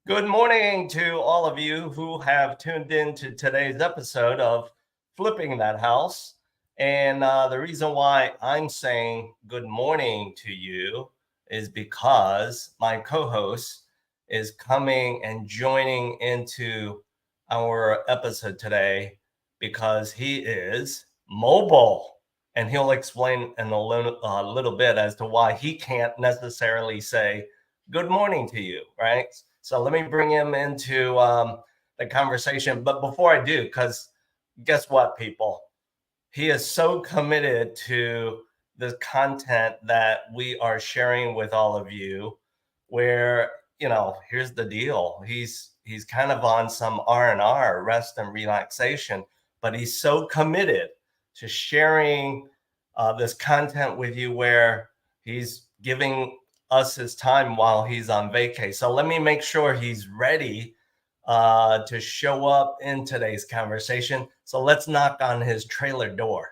Good morning to all of you who have tuned in to today's episode of Flipping That House. And the reason why I'm saying good morning to you is because my co-host is coming and joining into our episode today because he is mobile. And he'll explain in a little bit as to why he can't necessarily say good morning to you, right? So let me bring him into the conversation. But before I do, because guess what, people? He is so committed to the content that we are sharing with all of you, where, here's the deal. He's kind of on some R&R, rest and relaxation, but he's so committed to sharing this content with you where he's giving us his time while he's on vacay. So let me make sure he's ready to show up in today's conversation. So let's knock on his trailer door.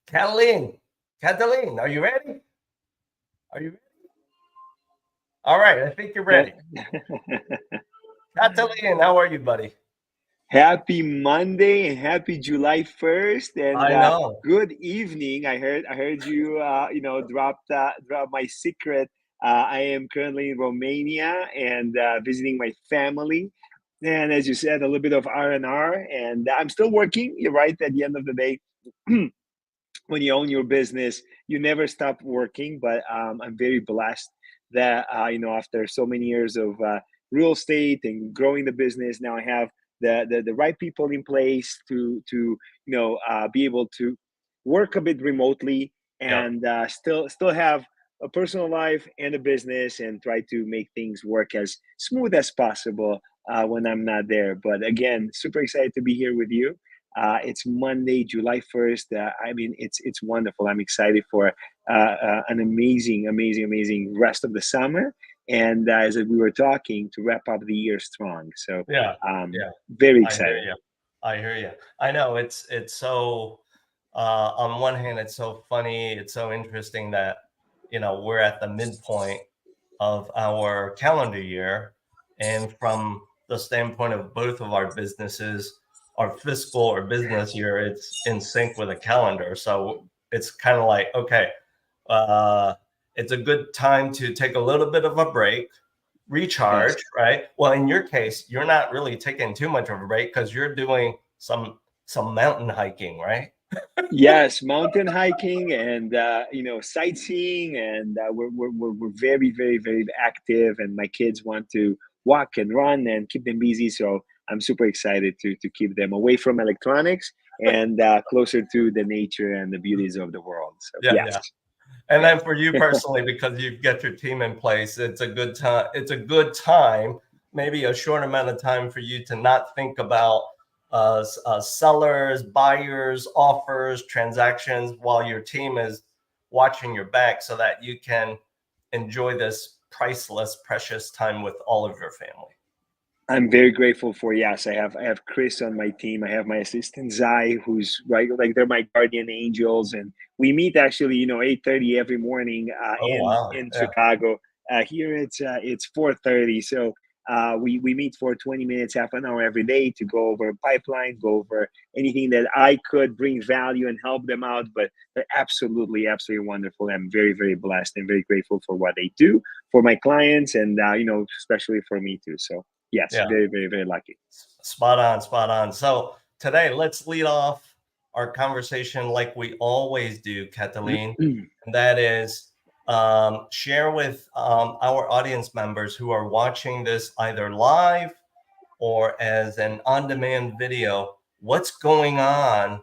Catalin, are you ready? Are you ready? All right, I think you're ready. Catalin, how are you, buddy? Happy Monday and happy July 1st and I know. good evening. I heard you drop my secret. I am currently in Romania and visiting my family. And as you said, a little bit of R&R, and I'm still working. You're right. At the end of the day, when you own your business, you never stop working. But I'm very blessed that after so many years of real estate and growing the business, now I have the right people in place to be able to work a bit remotely Yep. and still have a personal life and a business and try to make things work as smooth as possible when I'm not there. But again, super excited to be here with you. It's Monday, July 1st. I mean, it's wonderful. I'm excited for an amazing rest of the summer. And as we were talking, to wrap up the year strong. So, Yeah. um, Yeah. very I hear excited. you. I hear you. I know it's so on one hand, it's so funny, it's so interesting that we're at the midpoint of our calendar year, and from the standpoint of both of our businesses, our fiscal or business year, it's in sync with a calendar. So it's kind of like, okay, uh, it's a good time to take a little bit of a break, Yes. recharge, right? Well, in your case, you're not really taking too much of a break because you're doing some mountain hiking, right? Yes, mountain hiking and sightseeing, and we're very active. And my kids want to walk and run and keep them busy, so I'm super excited to keep them away from electronics and closer to the nature and the beauties of the world. So Yeah, yes, yeah. And yeah. then for you personally, because you've got your team in place, it's a good time. It's a good time, maybe a short amount of time for you to not think about sellers, buyers, offers, transactions, while your team is watching your back, so that you can enjoy this priceless, precious time with all of your family. I'm very grateful for, yes. I have Chris on my team. I have my assistant Zai, who's right, like they're my guardian angels, and we meet actually 8:30 every morning Oh in wow, in yeah. Chicago. Here it's 4:30, so we meet for 20 minutes, half an hour every day to go over pipeline, go over anything that I could bring value and help them out. But they're absolutely wonderful. I'm very blessed and very grateful for what they do for my clients, and especially for me too. So. Yes, Yeah. very lucky. Spot on, spot on. So today, let's lead off our conversation like we always do, Catalin, and that is share with our audience members who are watching this either live or as an on-demand video, what's going on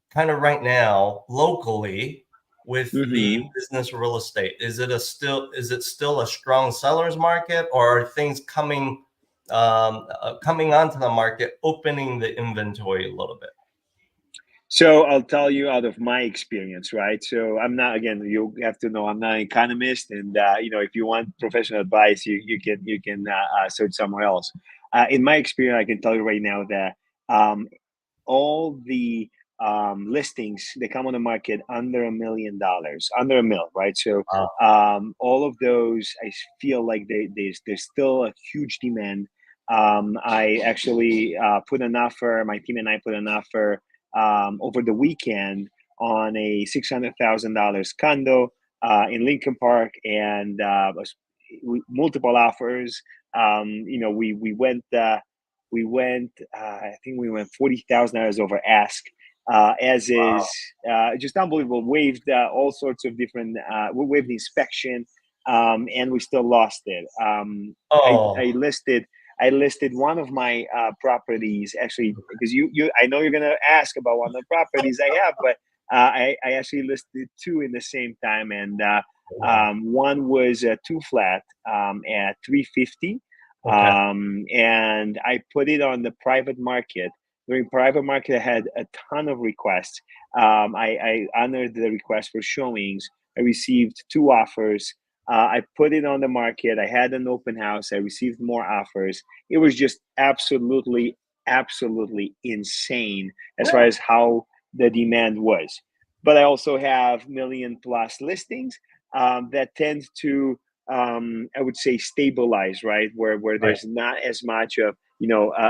kind of right now locally with the hmm business real estate. Is it still a strong seller's market, or are things coming onto the market, opening the inventory a little bit? So I'll tell you out of my experience, right? So I'm not, again, you have to know I'm not an economist, and if you want professional advice, you can search somewhere else. In my experience, I can tell you right now that all the listings that come on the market under $1 million, under $1 million, right? So Wow. all of those, I feel like there's still a huge demand. I actually put an offer. My team and I put an offer over the weekend on a $600,000 condo in Lincoln Park, and multiple offers. I think we went $40,000 over ask. As is Wow. just unbelievable. Waived all sorts of different, we waived the inspection, and we still lost it. Oh, I listed one of my properties, actually, because I know you're gonna ask about one of the properties I have, but I actually listed two in the same time, and wow. one was a two flat at 350, Okay. and I put it on the private market. During private market, I had a ton of requests. I honored the request for showings. I received two offers. I put it on the market. I had an open house. I received more offers. It was just absolutely, absolutely insane as far Yeah. as how the demand was. But I also have million plus listings that tend to, I would say, stabilize, right? Where Right. there's not as much of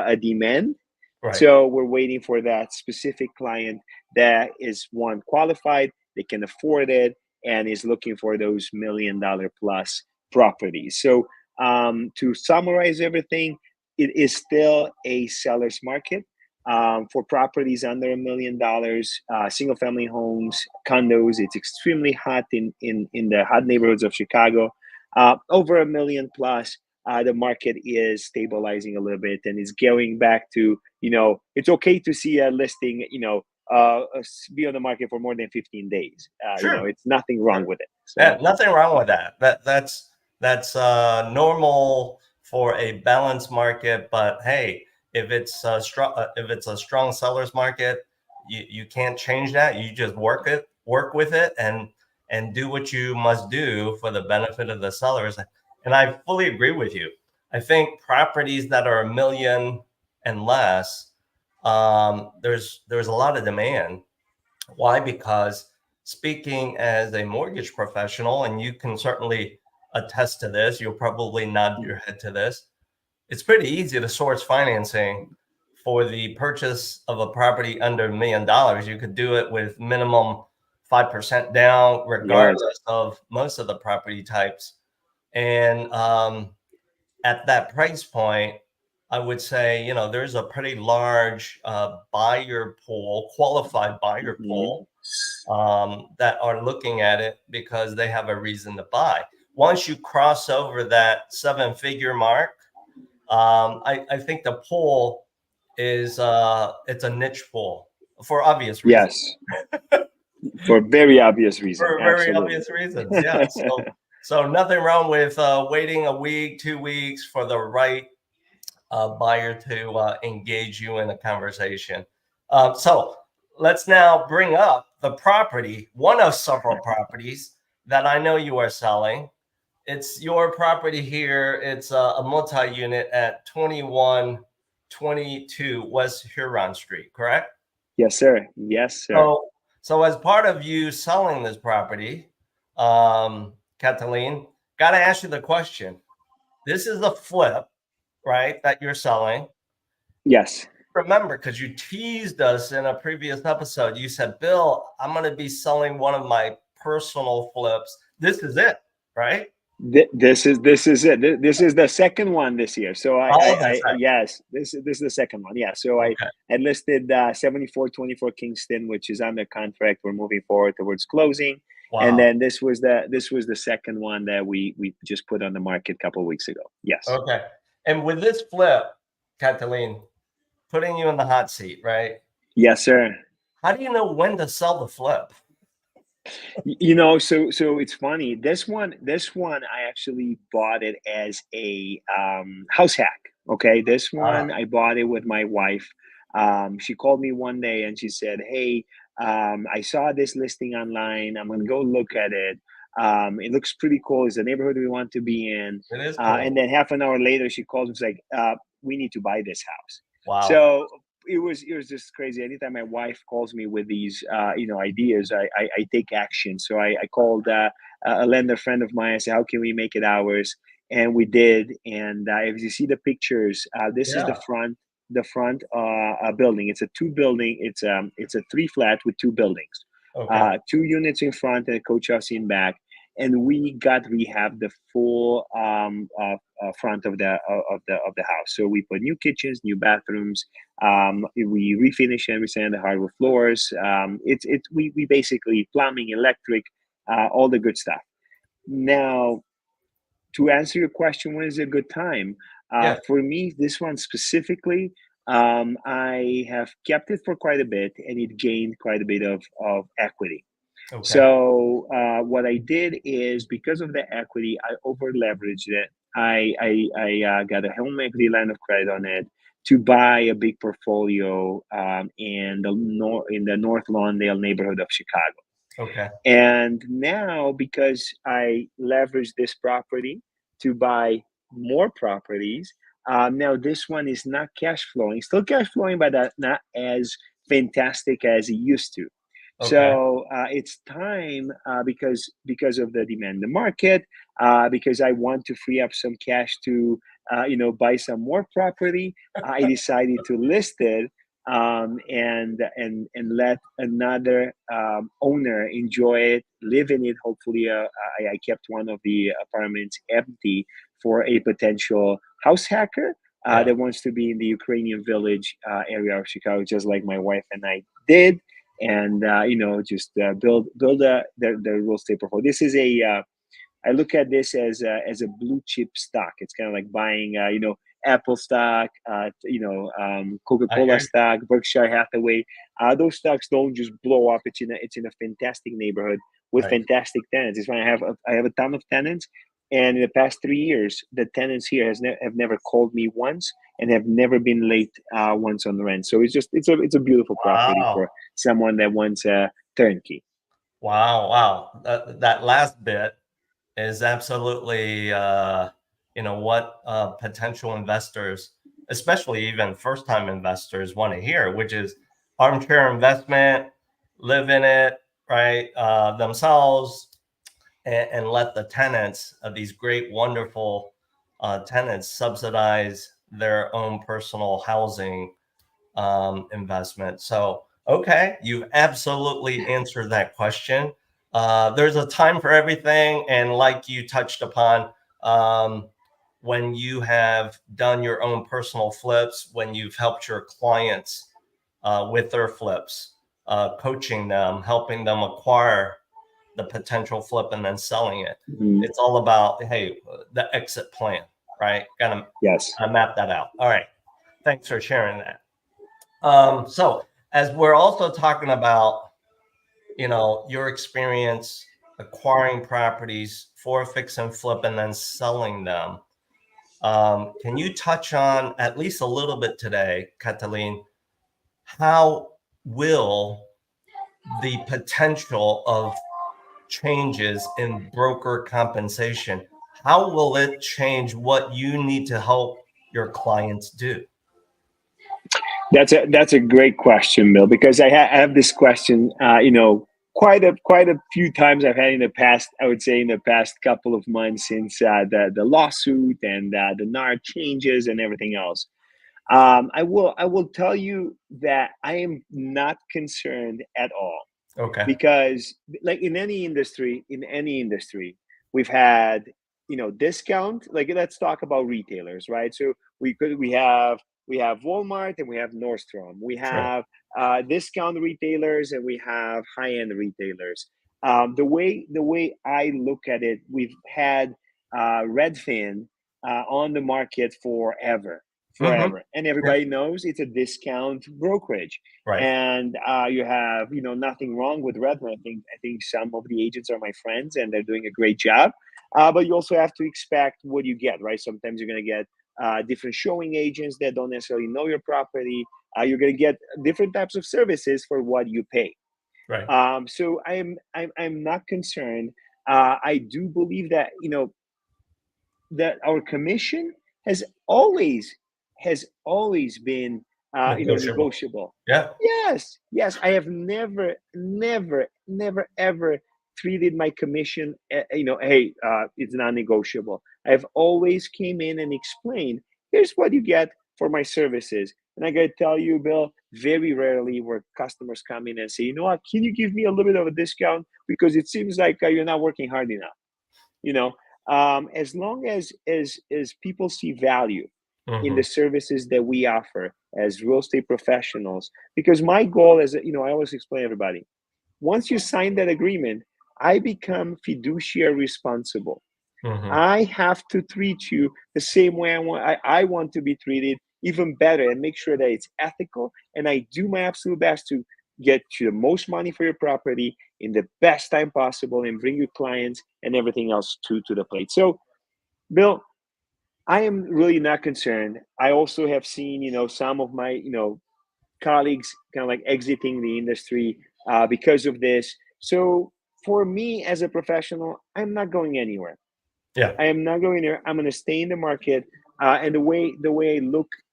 a demand, Right. so we're waiting for that specific client that is, one, qualified, they can afford it, and is looking for those $1 million plus properties. So to summarize everything, it is still a seller's market for properties under $1 million, single family homes, condos. It's extremely hot in the hot neighborhoods of Chicago. Over $1 million plus, the market is stabilizing a little bit and is going back to, it's okay to see a listing, be on the market for more than 15 days. Sure. It's nothing wrong Sure. with it. Yeah, So, nothing wrong with that. That's normal for a balanced market. But hey, if it's a strong seller's market, you can't change that. You just work with it, and do what you must do for the benefit of the sellers. And I fully agree with you. I think properties that are 1 million and less, there's a lot of demand. Why? Because speaking as a mortgage professional, and you can certainly attest to this, you'll probably nod your head to this. It's pretty easy to source financing for the purchase of a property under $1 million. You could do it with minimum 5% down, yes. regardless of most of the property types. And at that price point, I would say, there's a pretty large buyer pool, qualified buyer Hmm. pool, that are looking at it because they have a reason to buy. Once you cross over that seven-figure mark, I think the pool is it's a niche pool for obvious reasons. Yes. For very obvious reason. For very Absolutely. obvious reasons, yeah. So nothing wrong with waiting a week, 2 weeks for the right buyer to engage you in a conversation. So let's now bring up the property, one of several properties that I know you are selling. It's your property here. It's a multi-unit at 2122 West Huron Street, correct? Yes, sir. Yes, sir. So as part of you selling this property, Catalin, got to ask you the question. This is a flip, right, that you're selling. Yes. Remember, because you teased us in a previous episode, you said, Bill, I'm going to be selling one of my personal flips. This is it, right? This is it. This is the second one this year. So Oh, that's right. yes, this is the second one. Yeah. So Okay. I listed 7424 Kingston, which is under contract. We're moving forward towards closing. And Wow. then this was the second one that we just put on the market a couple of weeks ago. Yes. Okay. And with this flip, Catalin, putting you in the hot seat, right? Yes, sir. How do you know when to sell the flip? So it's funny. This one I actually bought it as a house hack. Okay, this Ah, one I bought it with my wife. She called me one day and she said, "Hey, I saw this listing online. I'm gonna go look at it. It looks pretty cool. It's the neighborhood we want to be in." it is And cool. then half an hour later, she called and was like, "We need to buy this house." Wow. So it was just crazy. Anytime my wife calls me with these ideas, I take action. So I called a lender friend of mine. I said, how can we make it ours? And we did. And if you see the pictures, this is Yeah. the front building. It's a two building. It's a three flat with two buildings, Okay. 2 units in front and a coach house in back. And we rehab the full front of the house. So we put new kitchens, new bathrooms. We refinish and resand the hardwood floors. We basically plumbing, electric, all the good stuff. Now, to answer your question, when is a good time? Yeah. For me, this one specifically, I have kept it for quite a bit, and it gained quite a bit of equity. Okay. So what I did is, because of the equity, I over leveraged it. I got a home equity line of credit on it to buy a big portfolio in the North Lawndale neighborhood of Chicago. Okay. And now, because I leveraged this property to buy more properties, now this one is not cash flowing, still cash flowing, but not as fantastic as it used to. Okay. So it's time, because of the demand in the market, because I want to free up some cash to buy some more property. I decided to list it, and let another owner enjoy it, live in it. Hopefully, I kept one of the apartments empty for a potential house hacker Yeah. that wants to be in the Ukrainian Village area of Chicago, just like my wife and I did, and just build the real estate portfolio. This is I look at this as a blue chip stock. It's kind of like buying, Apple stock, I hear Coca-Cola you. stock, Berkshire Hathaway. Those stocks don't just blow up. It's in a fantastic neighborhood with Right. fantastic tenants. It's why I have a ton of tenants, and in the past 3 years, the tenants here have never called me once and have never been late once on the rent. So it's a beautiful property Wow. for someone that wants a turnkey. Wow. Wow. That last bit is absolutely, what potential investors, especially even first-time investors, want to hear, which is armchair investment, live in it, right, themselves, and let the tenants of these great, wonderful tenants subsidize their own personal housing investment. So, okay, you've absolutely answered that question. There's a time for everything. And like you touched upon, um, when you have done your own personal flips, when you've helped your clients with their flips, coaching them, helping them acquire the potential flip and then selling it. Mhm. It's all about, hey, the exit plan, right? Got Yes. to map that out. All right. Thanks for sharing that. So as we're also talking about, your experience acquiring properties for fix and flip and then selling them, can you touch on at least a little bit today, Catalin, how will the potential of changes in broker compensation, how will it change what you need to help your clients do? That's a great question, Bill, because I have this question, quite a few times I've had in the past. I would say in the past couple of months, since the lawsuit and the NAR changes and everything else. I will tell you that I am not concerned at all, Okay. because, like, in any industry, we've had, discount. Like, let's talk about retailers, right? So we have Walmart and we have Nordstrom. We Sure. have discount retailers and we have high end retailers. The way I look at it, we've had Redfin on the market Hmm. forever, and Yeah. everybody knows it's a discount brokerage. Right. And you have, nothing wrong with Redfin. I think some of the agents are my friends and they're doing a great job. But you also have to expect what you get, right? Sometimes you're going to get different showing agents that don't necessarily know your property. You're going to get different types of services for what you pay. Right. So I'm not concerned. I do believe that, that our commission has always has always been Negotiable. negotiable. Yeah. Yes. I have never, ever treated my commission, hey, it's non-negotiable. I've always came in and explained, here's what you get for my services. And I got to tell you, Bill, very rarely where customers come in and say, you know what, can you give me a little bit of a discount? Because it seems like you're not working hard enough. As long as people see value in the Mm-hmm. services that we offer as real estate professionals, because my goal is, I always explain to everybody, once you sign that agreement, I become fiduciary responsible. Mm-hmm. I have to treat you the same way I want to be treated, even better, and make sure that it's ethical. And I do my absolute best to get you the most money for your property in the best time possible and bring you clients and everything else to the plate. So, Bill, I am really not concerned. I also have seen, some of my, colleagues kind of like exiting the industry because of this. So for me as a professional, I'm not going anywhere. Yeah. I am not going there. I'm going to stay in the market. And the way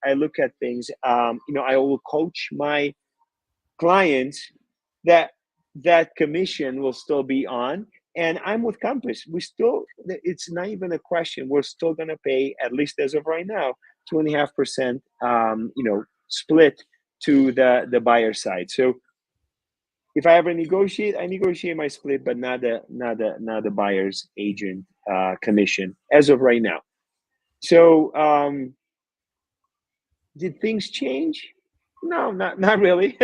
I look at things, I will coach my clients that that commission will still be on. And I'm with Compass. It's not even a question. We're still going to pay, at least as of right now, 2.5%, split to the buyer side. So if I ever negotiate, I negotiate my split, but not the buyer's agent commission as of right now. So did things change? No, not really.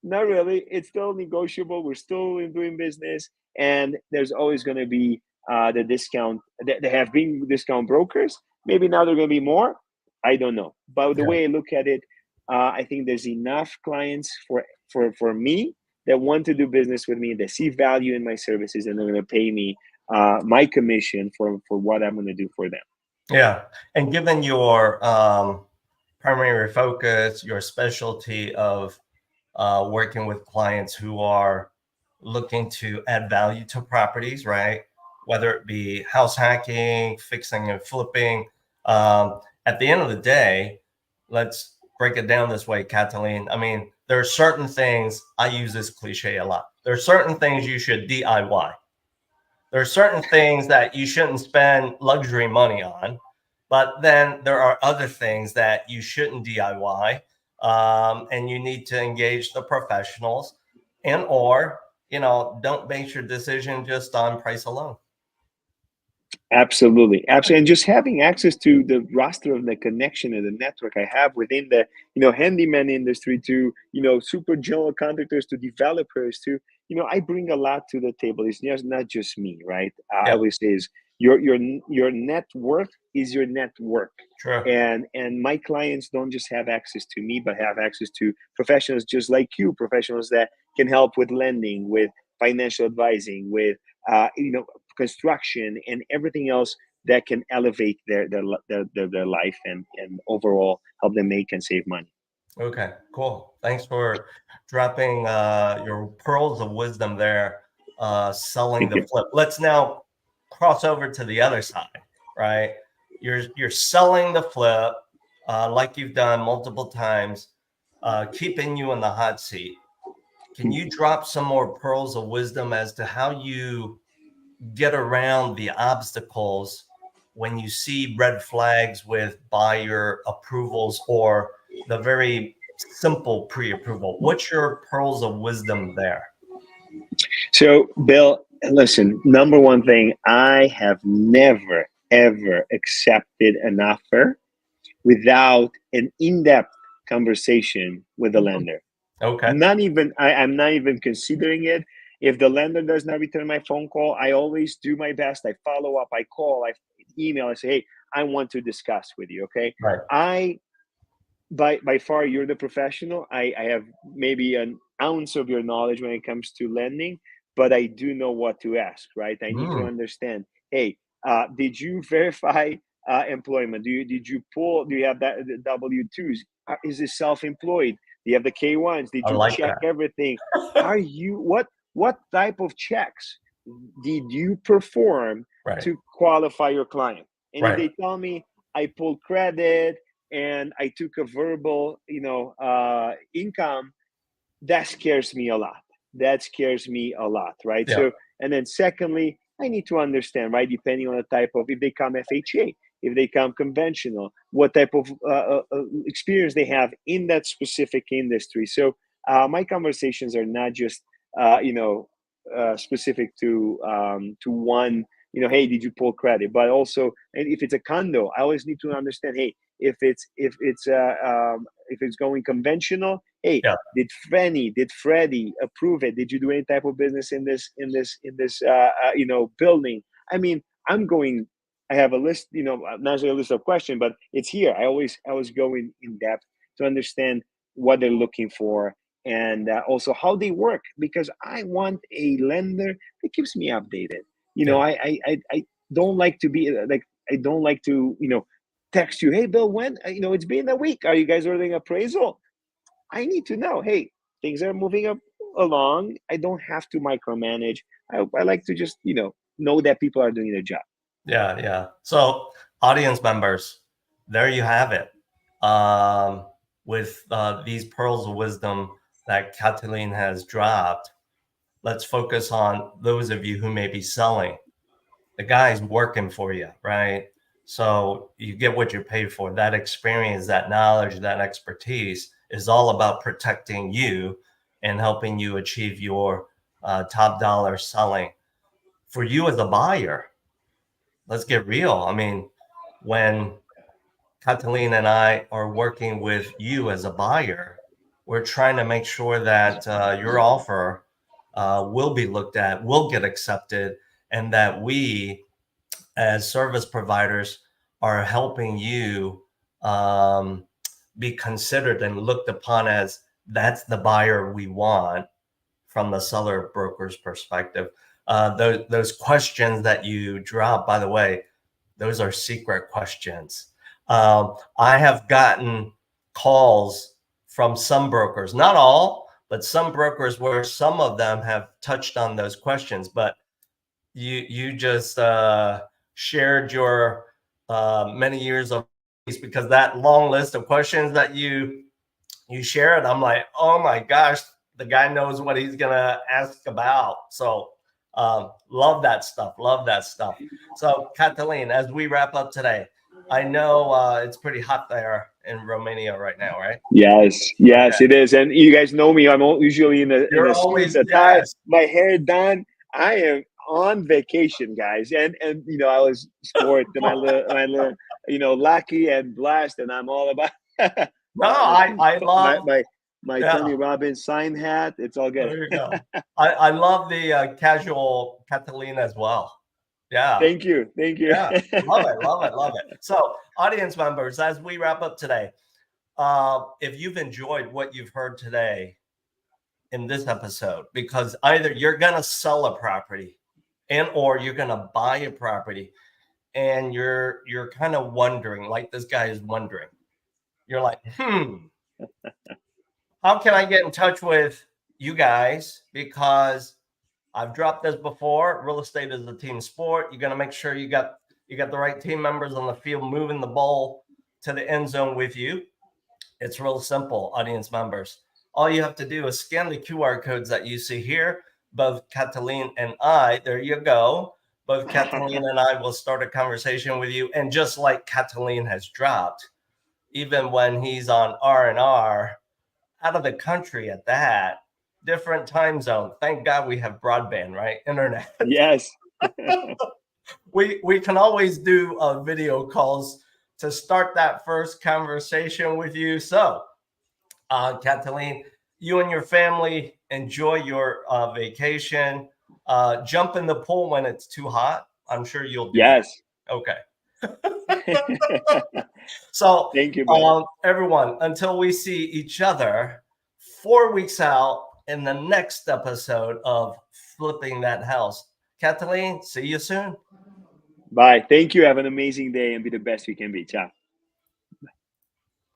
Not really. It's still negotiable. We're still doing business, and there's always going to be the discount. There have been discount brokers. Maybe now there are going to be more. I don't know. But the Yeah. way I look at it, I think there's enough clients for me that want to do business with me, that see value in my services, and they're going to pay me my commission for what I'm going to do for them. Yeah. And given your primary focus, your specialty of working with clients who are looking to add value to properties, right? Whether it be house hacking, fixing and flipping. At the end of the day, let's break it down this way, Catalin. I mean, there are certain things, I use this cliche a lot. There are certain things you should DIY. There are certain things that you shouldn't spend luxury money on, but then there are other things that you shouldn't DIY, and you need to engage the professionals, and or don't base your decision just on price alone. Absolutely. And just having access to the roster of the connection and the network I have within the, handyman industry, to, super general contractors, to developers, to, I bring a lot to the table. It's not just me, right? I Yeah, always say is your net worth is your network. true. And my clients don't just have access to me, but have access to professionals just like you, professionals that can help with lending, with financial advising, with construction, and everything else that can elevate their life and overall help them make and save money. Okay, cool. Thanks for dropping your pearls of wisdom there, selling Thank the you. flip. Let's now cross over to the other side, right? You're selling the flip, like you've done multiple times, keeping you in the hot seat. Can you drop some more pearls of wisdom as to how you get around the obstacles when you see red flags with buyer approvals or the very simple pre-approval? What's your pearls of wisdom there? So, Bill, listen, number one thing, I have never, ever accepted an offer without an in-depth conversation with the lender. Okay. I'm not even considering it. If the lender does not return my phone call, I always do my best. I follow up, I call, I email, I say, hey, I want to discuss with you. Okay. Right. By far, you're the professional. I have maybe an ounce of your knowledge when it comes to lending, but I do know what to ask, right? I need to understand, hey, did you verify employment? Do you have that the W-2s? Is it self-employed? Do you have the K-1s? Did I you like check that. everything? What type of checks did you perform Right. to qualify your client? And if Right. they tell me I pulled credit, and I took a verbal, income, that scares me a lot. That scares me a lot, right? Yeah. So, and then secondly, I need to understand, right, depending on the type of, if they come FHA, if they come conventional, what type of experience they have in that specific industry. So, my conversations are not just, specific to one, hey, did you pull credit? But also, and if it's a condo, I always need to understand, hey, if it's going conventional, hey, Yeah. did Freddie approve it? Did you do any type of business in this building? I mean, I have a list, not necessarily a list of questions, but it's here. I always go in depth to understand what they're looking for, and also how they work, because I want a lender that keeps me updated. Yeah. I don't like to be like, I don't like to, text you, hey Bill, when, it's been a week, are you guys ordering appraisal? I need to know, hey, things are moving up along. I don't have to micromanage. I like to just, know that people are doing their job. Yeah. Yeah. So audience members, there you have it. With these pearls of wisdom that Catalin has dropped, let's focus on those of you who may be selling. The guy's working for you, right? So you get what you pay for. That experience, that knowledge, that expertise is all about protecting you and helping you achieve your top dollar selling. For you as a buyer, let's get real. I mean, when Catalin and I are working with you as a buyer, we're trying to make sure that your offer will be looked at, will get accepted, and that we as service providers are helping you be considered and looked upon as that's the buyer we want from the seller broker's perspective. Those questions that you drop, by the way, those are secret questions. I have gotten calls from some brokers, not all, but some brokers where some of them have touched on those questions. But you just shared your many years of, because that long list of questions that you shared, I'm like, oh my gosh, the guy knows what he's gonna ask about. So love that stuff. Love that stuff. So Catalin, as we wrap up today, I know it's pretty hot there in Romania right now, right? Yes, Okay. it is. And you guys know me. I'm usually in You're a suit, always, a tie, yes. my hair done. I am on vacation, guys. And I was sport my little lucky and blessed, and I'm all about No, I my love, my yeah. Tony Robbins sign hat. It's all good. There you go. I love the casual Catalina as well. Yeah. Thank you. Yeah. Love it. Love it. Love it. So, audience members, as we wrap up today, if you've enjoyed what you've heard today in this episode, because either you're going to sell a property and or you're going to buy a property, and you're kind of wondering, like this guy is wondering, you're like, how can I get in touch with you guys? Because I've dropped this before. Real estate is a team sport. You got to make sure you got the right team members on the field moving the ball to the end zone with you. It's real simple, audience members. All you have to do is scan the QR codes that you see here. Both Catalin and I, there you go. Both Catalin and I will start a conversation with you. And just like Catalin has dropped, even when he's on R&R, out of the country at that, different time zone. Thank God we have broadband, right? Internet. Yes. we can always do video calls to start that first conversation with you. So, Catalin, you and your family enjoy your vacation. Jump in the pool when it's too hot. I'm sure you'll do that. Yes. Okay. So, Thank you, brother. everyone, until we see each other 4 weeks out in the next episode of Flipping That House. Catalin, see you soon. Bye. Thank you. Have an amazing day and be the best you can be. Ciao.